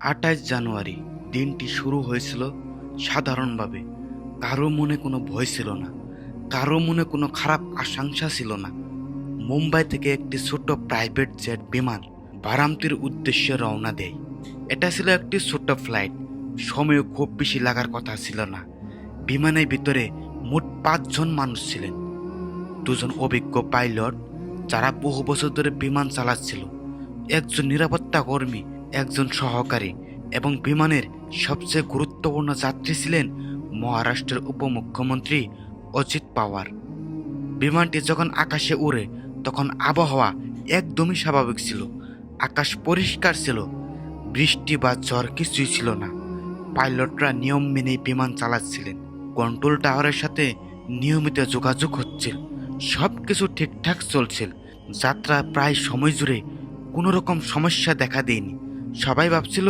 ২৮ জানুয়ারি দিনটি শুরু হয়েছিল সাধারণভাবে। কারো মনে কোনো ভয় ছিল না, কারো মনে কোনো খারাপ আশঙ্কা ছিল না। মুম্বাই থেকে একটি ছোট প্রাইভেট জেট বিমান বারামতির উদ্দেশ্যে রওনা দেয়। এটা ছিল একটি ছোট ফ্লাইট, সময়ও খুব বেশি লাগার কথা ছিল না। বিমানের ভিতরে মোট 5 জন মানুষ ছিলেন। 2জন অভিজ্ঞ পাইলট যারা বহু বছর ধরে বিমান চালাচ্ছিল, একজন নিরাপত্তা কর্মী, একজন সহকারী, এবং বিমানের সবচেয়ে গুরুত্বপূর্ণ যাত্রী ছিলেন মহারাষ্ট্রের উপমুখ্যমন্ত্রী অজিত পাওয়ার। বিমানটি যখন আকাশে উড়ে তখন আবহাওয়া একদমই স্বাভাবিক ছিল। আকাশ পরিষ্কার ছিল, বৃষ্টি বা ঝড় কিছুই ছিল না। পাইলটরা নিয়ম মেনে বিমান চালাচ্ছিলেন। কন্ট্রোল টাওয়ারের সাথে নিয়মিত যোগাযোগ হচ্ছিল, সব কিছু ঠিকঠাক চলছিল। যাত্রা প্রায় সময় জুড়ে কোনো রকম সমস্যা দেখা দেয়নি। সবাই ভাবছিল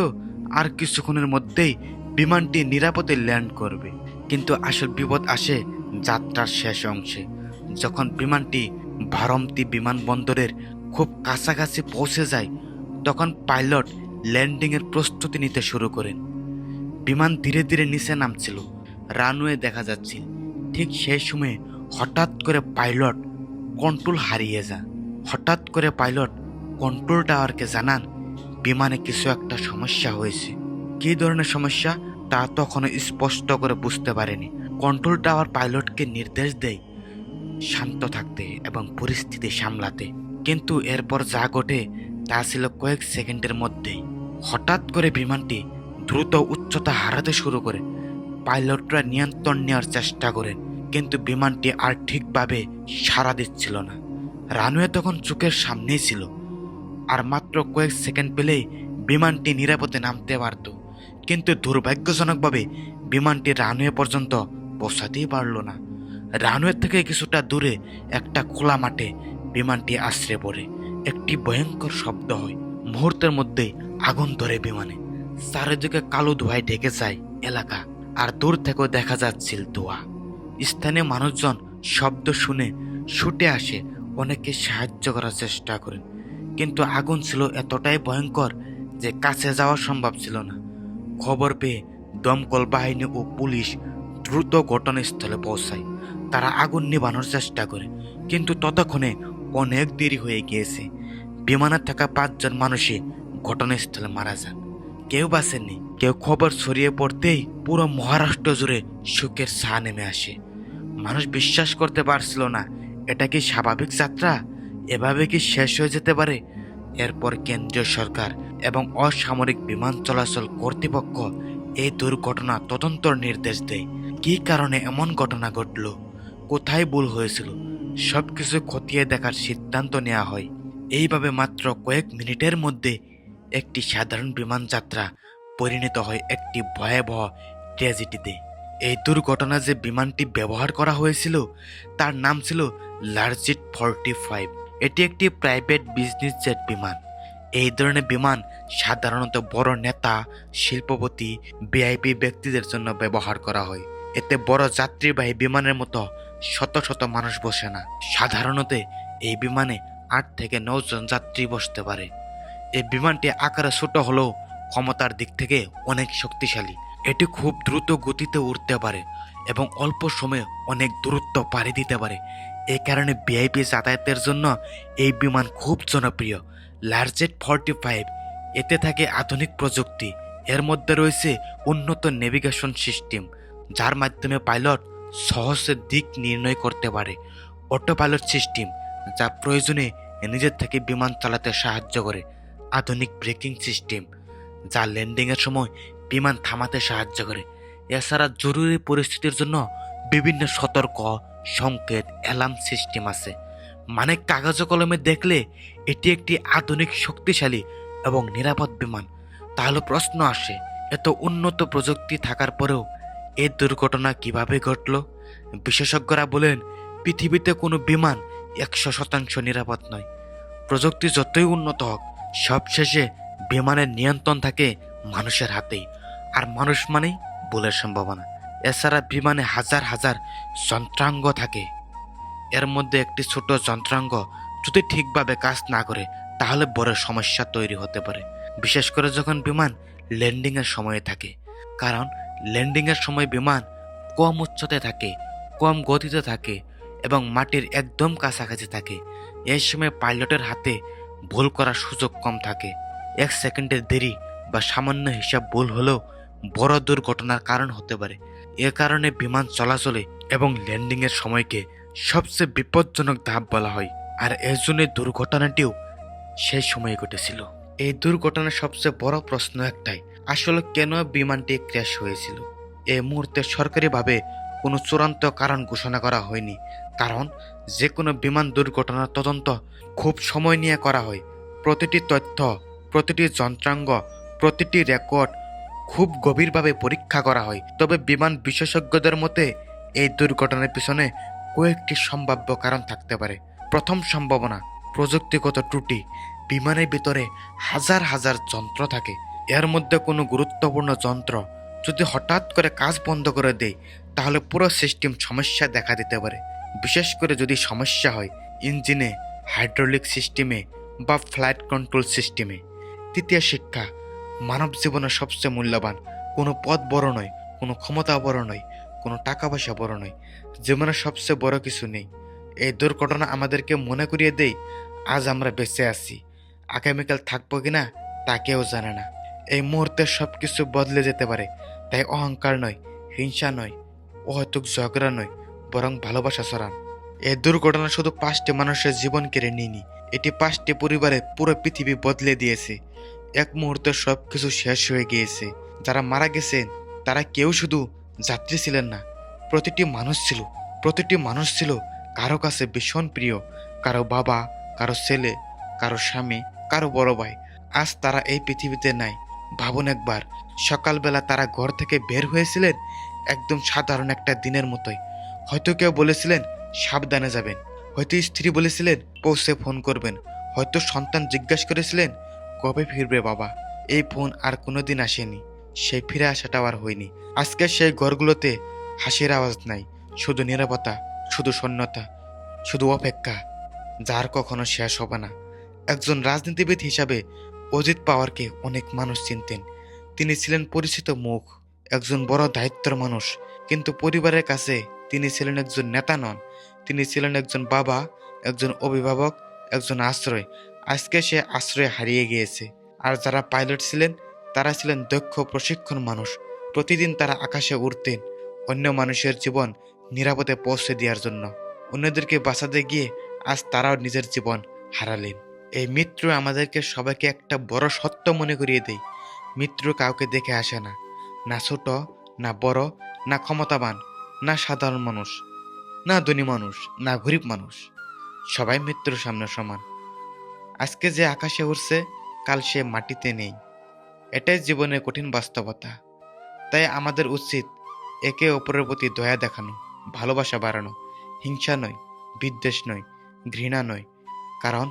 আর কিছুক্ষণের মধ্যেই বিমানটি নিরাপদে ল্যান্ড করবে। কিন্তু আসল বিপদ আসে যাত্রার শেষ অংশে। যখন বিমানটি বারামতি বিমানবন্দরের খুব কাছাকাছি পৌঁছে যায়, তখন পাইলট ল্যান্ডিংয়ের প্রস্তুতি নিতে শুরু করেন। বিমান ধীরে ধীরে নিচে নামছিল, রানওয়ে দেখা যাচ্ছিল। ঠিক সেই সময়ে হঠাৎ করে পাইলট কন্ট্রোল হারিয়ে যান। হঠাৎ করে পাইলট কন্ট্রোল টাওয়ারকে জানান বিমানে কিছু একটা সমস্যা হয়েছে। কী ধরনের সমস্যা তা তখনও স্পষ্ট করে বুঝতে পারেনি। কন্ট্রোল টাওয়ার পাইলটকে নির্দেশ দেয় শান্ত থাকতে এবং পরিস্থিতি সামলাতে। কিন্তু এরপর যা ঘটে তা ছিল কয়েক সেকেন্ডের মধ্যেই। হঠাৎ করে বিমানটি দ্রুত উচ্চতা হারাতে শুরু করে। পাইলটরা নিয়ন্ত্রণ নেওয়ার চেষ্টা করেন, কিন্তু বিমানটি আর ঠিকভাবে সাড়া দিচ্ছিল না। রানওয়ে তখন চোখের সামনেই ছিল, আর মাত্র কয়েক সেকেন্ড পেলেই বিমানটি নিরাপদে নামতে পারত। কিন্তু দুর্ভাগ্যজনকভাবে বিমানটি রানওয়ে পর্যন্ত পৌঁছাতেই পারল না। রানওয়ে থেকে কিছুটা দূরে একটা খোলা মাঠে বিমানটি আছড়ে পড়ে। একটি ভয়ঙ্কর শব্দ হয়, মুহূর্তের মধ্যেই আগুন ধরে বিমানে। চারিদিকে কালো ধোঁয়ায় ঢেকে যায় এলাকা, আর দূর থেকেও দেখা যাচ্ছিল ধোঁয়া। স্থানীয় মানুষজন শব্দ শুনে ছুটে আসে, অনেকে সাহায্য করার চেষ্টা করেন, কিন্তু আগুন ছিল এতটাই ভয়ঙ্কর যে কাছে যাওয়া সম্ভব ছিল না। খবর পেয়ে দমকল বাহিনী ও পুলিশ দ্রুত ঘটনাস্থলে পৌঁছায়। তারা আগুন নিভানোর চেষ্টা করে, কিন্তু ততক্ষণে অনেক দেরি হয়ে গিয়েছে। বিমানে থাকা 5 জন মানুষই ঘটনাস্থলে মারা যান। কেউ বাঁচেননি। কেউ খবর ছড়িয়ে পড়তেই পুরো মহারাষ্ট্র জুড়ে শোকের ছায়া নেমে আসে। মানুষ বিশ্বাস করতে পারছিল না, এটা কি স্বাভাবিক যাত্রা? এভাবে কি শেষ হয়ে যেতে পারে? এরপর কেন্দ্রীয় সরকার এবং অসামরিক বিমান চলাচল কর্তৃপক্ষ এই দুর্ঘটনা তদন্তের নির্দেশ দেয়। কী কারণে এমন ঘটনা ঘটল, কোথায় ভুল হয়েছিল, সবকিছু খতিয়ে দেখার সিদ্ধান্ত নেওয়া হয়। এইভাবে মাত্র কয়েক মিনিটের মধ্যে একটি সাধারণ বিমান যাত্রা পরিণত হয় একটি ভয়াবহ ট্র্যাজেডিতে। এই দুর্ঘটনা যে বিমানটি ব্যবহার করা হয়েছিল তার নাম ছিল লারজেট 45। এটি একটি প্রাইভেট বিজনেস জেট বিমান। এই ধরনের বিমান সাধারণত বড় নেতা, শিল্পপতি, ভিআইপি ব্যক্তিদের জন্য ব্যবহার করা হয়। এতে বড় যাত্রীবাহী বিমানের মতো শত শত মানুষ বসে না। সাধারণত এই বিমানে 8 থেকে 9 জন যাত্রী বসতে পারে। এই বিমানটি আকারে ছোট হলেও ক্ষমতার দিক থেকে অনেক শক্তিশালী। এটি খুব দ্রুত গতিতে উড়তে পারে এবং অল্প সময়ে অনেক দূরত্ব পাড়ি দিতে পারে। এই কারণে ভিআইপি যাতায়াতের জন্য এই বিমান খুব জনপ্রিয়। লারজেট 45 এতে থাকে আধুনিক প্রযুক্তি। এর মধ্যে রয়েছে উন্নত নেভিগেশন সিস্টেম, যার মাধ্যমে পাইলট সহজে দিক নির্ণয় করতে পারে। অটো পাইলট সিস্টেম, যা প্রয়োজনে নিজের থেকে বিমান চালাতে সাহায্য করে। আধুনিক ব্রেকিং সিস্টেম, যা ল্যান্ডিংয়ের সময় বিমান থামাতে সাহায্য করে। এছাড়া জরুরি পরিস্থিতির জন্য বিভিন্ন সতর্ক সংকেত অ্যালার্ম সিস্টেম আছে। মানে কাগজে কলমে দেখলে এটি একটি আধুনিক, শক্তিশালী এবং নিরাপদ বিমান। তাহলে প্রশ্ন আসে, এত উন্নত প্রযুক্তি থাকার পরেও এই দুর্ঘটনা কিভাবে ঘটল? বিশেষজ্ঞরা বলেন, পৃথিবীতে কোনো বিমান 100% নিরাপদ নয়। প্রযুক্তি যতই উন্নত হোক, সবশেষে বিমানের নিয়ন্ত্রণ থাকে মানুষের হাতেই, আর মানুষ মানেই ভুলের সম্ভাবনা। এছাড়া বিমানে হাজার হাজার যন্ত্রাঙ্গ থাকে। এর মধ্যে একটি ছোট যন্ত্রাঙ্গ যদি ঠিকভাবে কাজ না করে তাহলে বড় সমস্যা তৈরি হতে পারে। বিশেষ করে যখন বিমান ল্যান্ডিংয়ের সময়ে থাকে। কারণ ল্যান্ডিংয়ের সময় বিমান কম উচ্চতায় থাকে, কম গতিতে থাকে এবং মাটির একদম কাছাকাছি থাকে। এই সময় পাইলটের হাতে ভুল করার সুযোগ কম থাকে। 1 সেকেন্ডের দেরি বা সামান্য হিসাব ভুল হলেও বড় দুর্ঘটনার কারণ হতে পারে। এ কারণে বিমান চলাচলে এবং ল্যান্ডিংয়ের সময়কে সবচেয়ে বিপজ্জনক ধাপ বলা হয়। আর এর জন্য দুর্ঘটনাটিও সেই সময়ে ঘটেছিল। এই দুর্ঘটনার সবচেয়ে বড় প্রশ্ন একটাই, আসলে কেন বিমানটি ক্র্যাশ হয়েছিল? এই মুহূর্তে সরকারিভাবে কোনো চূড়ান্ত কারণ ঘোষণা করা হয়নি। কারণ যে কোনো বিমান দুর্ঘটনার তদন্ত খুব সময় নিয়ে করা হয়। প্রতিটি তথ্য, প্রতিটি যন্ত্রাঙ্গ, প্রতিটি রেকর্ড খুব গভীরভাবে পরীক্ষা করা হয়। তবে বিমান বিশেষজ্ঞদের মতে এই দুর্ঘটনার পিছনে কয়েকটি সম্ভাব্য কারণ থাকতে পারে। প্রথম সম্ভাবনা, প্রযুক্তিগত ত্রুটি। বিমানের ভিতরে হাজার হাজার যন্ত্র থাকে। এর মধ্যে কোনো গুরুত্বপূর্ণ যন্ত্র যদি হঠাৎ করে কাজ বন্ধ করে দেয়, তাহলে পুরো সিস্টেম সমস্যা দেখা দিতে পারে। বিশেষ করে যদি সমস্যা হয় ইঞ্জিনে, হাইড্রোলিক সিস্টেমে বা ফ্লাইট কন্ট্রোল সিস্টেমে। তৃতীয় শিক্ষা, মানব জীবনের সবচেয়ে মূল্যবান। কোনো পদ বড় নয়, কোনো ক্ষমতা বড় নয়, কোনো টাকা পয়সা বড় নয়। জীবনের সবচেয়ে বড় কিছু নেই। এই দুর্ঘটনা আমাদেরকে মনে করিয়ে দেয় আজ আমরা বেঁচে আছি, আগামীকাল থাকবো কিনা তা কেউ জানে না। এই মুহূর্তে সবকিছু বদলে যেতে পারে। তাই অহংকার নয়, হিংসা নয়, অহেতুক ঝগড়া নয়, বরং ভালোবাসা ছড়ান। এই দুর্ঘটনা শুধু 5টি মানুষের জীবন কেড়ে নিয়নি, এটি 5টি পরিবারের পুরো পৃথিবী বদলে দিয়েছে। এক মুহূর্তে সবকিছু শেষ হয়ে গিয়েছে। যারা মারা গেছেন তারা কেউ শুধু যাত্রী ছিলেন না, প্রতিটি মানুষ ছিল। প্রতিটি মানুষ ছিল কারো কাছে ভীষণ প্রিয়, কারো বাবা, কারো ছেলে, কারো স্বামী, কারো বড় ভাই। আজ তারা এই পৃথিবীতে নাই। ভাবুন একবার, সকালবেলা তারা ঘর থেকে বের হয়েছিলেন একদম সাধারণ একটা দিনের মতোই। হয়তো কেউ বলেছিলেন সাবধানে যাবেন, হয়তো স্ত্রী বলেছিলেন পৌঁছে ফোন করবেন, হয়তো সন্তান জিজ্ঞাসা করেছিলেন কবে ফিরবে বাবা। এই ফোন আর কোনোদিন আসেনি, সেই ফিরে আসাটাও আর হয়নি। আজকে সেই ঘরগুলোতে হাসির আওয়াজ নাই, শুধু নীরবতা, শুধু শূন্যতা, শুধু অপেক্ষা, যার কখনো শেষ হবে না। একজন রাজনীতিবিদ হিসাবে অজিত পাওয়ারকে অনেক মানুষ চিনতেন। তিনি ছিলেন পরিচিত মুখ, একজন বড় দায়িত্বের মানুষ। কিন্তু পরিবারের কাছে তিনি ছিলেন একজন নেতা নন, তিনি ছিলেন একজন বাবা, একজন অভিভাবক, একজন আশ্রয়। আজকে সে আশ্রয় হারিয়ে গিয়েছে। আর যারা পাইলট ছিলেন তারা ছিলেন দক্ষ প্রশিক্ষণ মানুষ। প্রতিদিন তারা আকাশে উড়তেন অন্য মানুষের জীবন নিরাপদে পৌঁছে দেওয়ার জন্য। অন্যদেরকে বাঁচাতে গিয়ে আজ তারাও নিজের জীবন হারালেন। এই মৃত্যু আমাদেরকে সবাইকে একটা বড় সত্য মনে করিয়ে দেয়। মৃত্যু কাউকে দেখে আসে না, না ছোট, না বড়, না ক্ষমতাবান, না সাধারণ মানুষ, না ধনী মানুষ, না গরিব মানুষ। সবাই মৃত্যুর সামনে সমান। আজকে যে আকাশে উড়ছে কাল সে মাটিতে নেই। এটাই জীবনের কঠিন বাস্তবতা। তাই আমাদের উচিত একে অপরের প্রতি দয়া দেখানো, ভালোবাসা বাড়ানো, হিংসা নয়, বিদ্বেষ নয়, ঘৃণা নয়। কারণ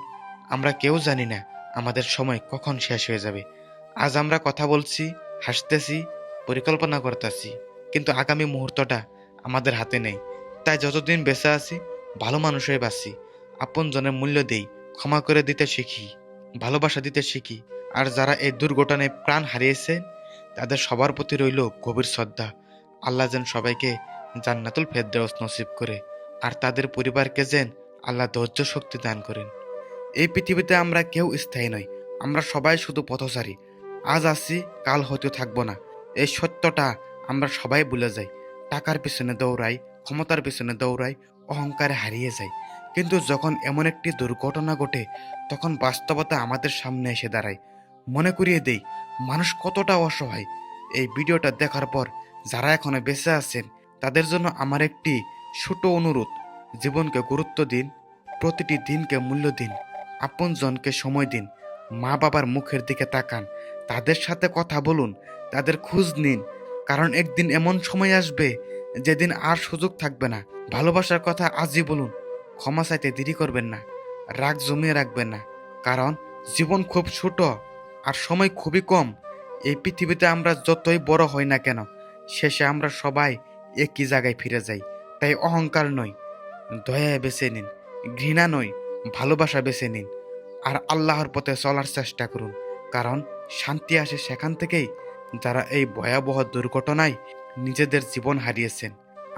আমরা কেউ জানি না আমাদের সময় কখন শেষ হয়ে যাবে। আজ আমরা কথা বলছি, হাসতেছি, পরিকল্পনা করতেছি, কিন্তু আগামী মুহূর্তটা আমাদের হাতে নেই। তাই যতদিন বেঁচে আছি ভালো মানুষ হয়ে বাঁচি, আপনজনের মূল্য দেই, ক্ষমা করে দিতে শিখি, ভালোবাসা দিতে শিখি। আর যারা এই দুর্ঘটনায় প্রাণ হারিয়েছে তাদের সবার প্রতি রইল গভীর শ্রদ্ধা। আল্লাহ যেন সবাইকে জান্নাতুল ফেরদাউস নসিব করে, আর তাদের পরিবারকে যেন আল্লাহ ধৈর্য শক্তি দান করেন। এই পৃথিবীতে আমরা কেউ স্থায়ী নই, আমরা সবাই শুধু পথচারী। আজ আছি, কাল হয়তো থাকবো না। এই সত্যটা আমরা সবাই ভুলে যাই। টাকার পিছনে দৌড়াই, ক্ষমতার পিছনে দৌড়াই, অহংকারে হারিয়ে যাই। কিন্তু যখন এমন একটি দুর্ঘটনা ঘটে তখন বাস্তবতা আমাদের সামনে এসে দাঁড়ায়। মনে করিয়ে দেই মানুষ কতটা অসহায়। এই ভিডিওটা দেখার পর যারা এখনো বেঁচে আছেন তাদের জন্য আমার একটি ছোট অনুরোধ, জীবনকে গুরুত্ব দিন, প্রতিটি দিনকে মূল্য দিন, আপনজনকে সময় দিন, মা বাবার মুখের দিকে তাকান, তাদের সাথে কথা বলুন, তাদের খোঁজ নিন। কারণ একদিন এমন সময় আসবে যেদিন আর সুযোগ থাকবে না। ভালোবাসার কথা আজই বলুন, ক্ষমা চাইতে দেরি করবেন না, রাগ জমিয়ে রাখবেন না। কারণ জীবন খুব ছোট আর সময় খুবই কম। এই পৃথিবীতে আমরা যতই বড় হই না কেন, শেষে আমরা সবাই একই জায়গায় ফিরে যাই। তাই অহংকার নয়, দয়া বেছে নিন, ঘৃণা নয়, ভালোবাসা বেছে নিন, আর আল্লাহর পথে চলার চেষ্টা করুন। কারণ শান্তি আসে সেখান থেকেই যারা এই ভয়াবহ দুর্ঘটনায় নিজেদের জীবন হারিয়েছেন।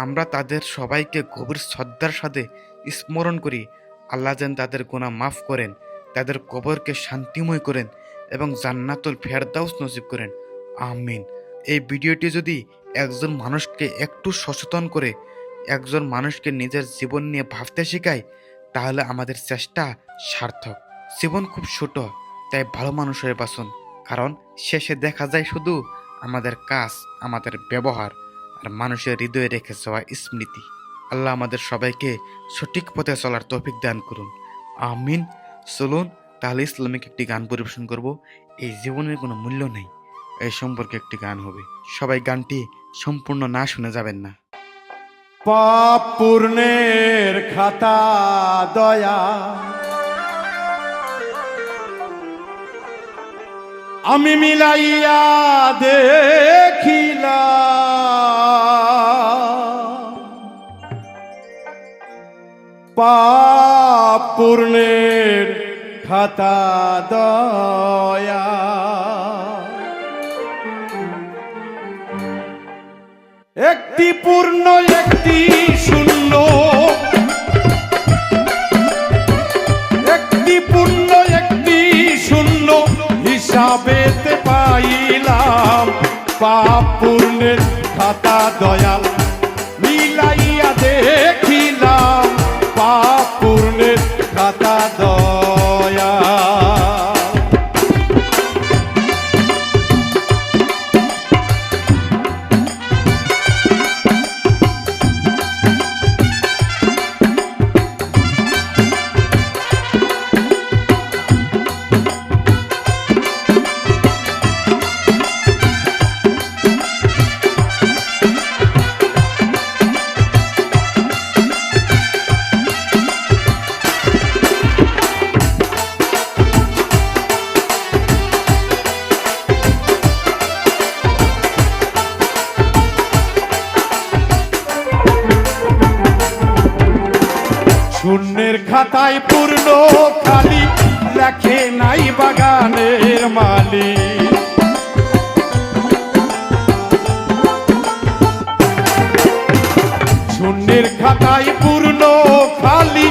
আমরা তাদের সবাইকে গভীর শ্রদ্ধার সাথে স্মরণ করি। আল্লাহ যেন তাদের গুনাহ মাফ করেন, তাদের কবরকে শান্তিময় করেন এবং জান্নাতুল ফেরদাউস নসিব করেন। আমিন। এই ভিডিওটি যদি একজন মানুষকে একটু সচেতন করে, একজন মানুষকে নিজের জীবন নিয়ে ভাবতে শেখায়, তাহলে আমাদের চেষ্টা সার্থক। জীবন খুব ছোট, তাই ভালো মানুষ হয়ে বাঁচুন, কারণ শেষে দেখা যায় শুধু আমাদের কাজ, আমাদের ব্যবহার আর মানুষের হৃদয়ে রেখে যাওয়া স্মৃতি। আল্লাহ আমাদের সবাইকে সঠিক পথে চলার তৌফিক দান করুন। আমিন। চলুন তাহলে ইসলামিক একটি গান পরিবেশন করব। এই জীবনের কোনো মূল্য নেই, এই সম্পর্কে একটি গান হবে। সবাই গানটি সম্পূর্ণ না শুনে যাবেন না। পাপ পূর্ণের খাতা দয়া আমি মিলাইয়া দেখিলাম, পাপ পূর্ণের খাতা দয়া একটি পূর্ণ একটি শূন্য, একটি পূর্ণ একটি শূন্য হিসাবেতে পাইলাম। পাপ পূর্ণের খাতা দয়াল মিলাইয়া দেখিলাম, পাপ পূর্ণের খাতা দয়া। শূন্যের খাতায় পূর্ণ খালি, লেখে নাই বাগানের মালি। শূন্যের খাতায় পূর্ণ খালি,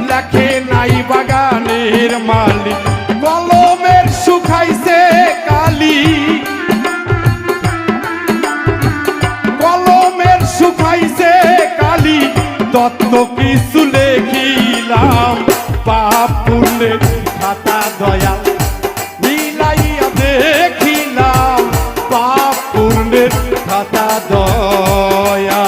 লেখে নাই বাগানের মালি। কলমের শুকাইছে কালি, কলমের শুকাইছে কালি, তত্ত্ব কিছু লেখিলাম। পাপ পূর্ণের খাতা দয়া মিলাইয়া দেখিলাম, পাপ পূর্ণের খাতা দয়া।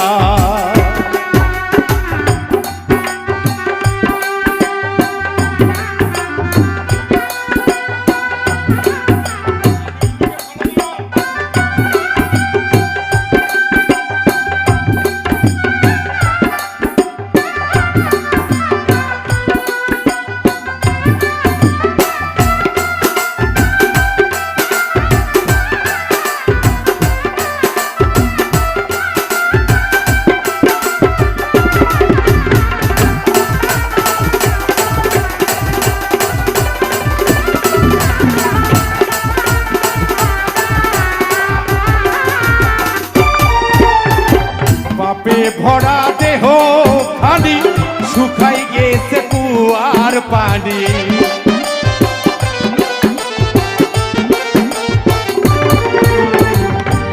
পাপে ভরা দেহ খালি, শুকাই গেছে কুয়ার পানি।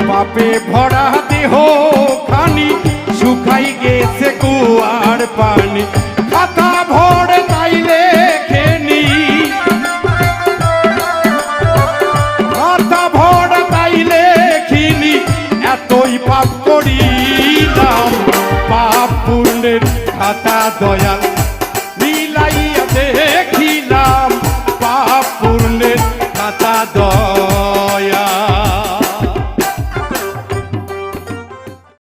পাপে ভরা দেহ খানি, শুকাই গেছে কুয়ার পানি। খাতা ভরে তাইলে খেনি, খাতা ভরা তাইলে খিনি, এতই পাপ করিলাম। পাপ পূর্ণের খাতা দয়া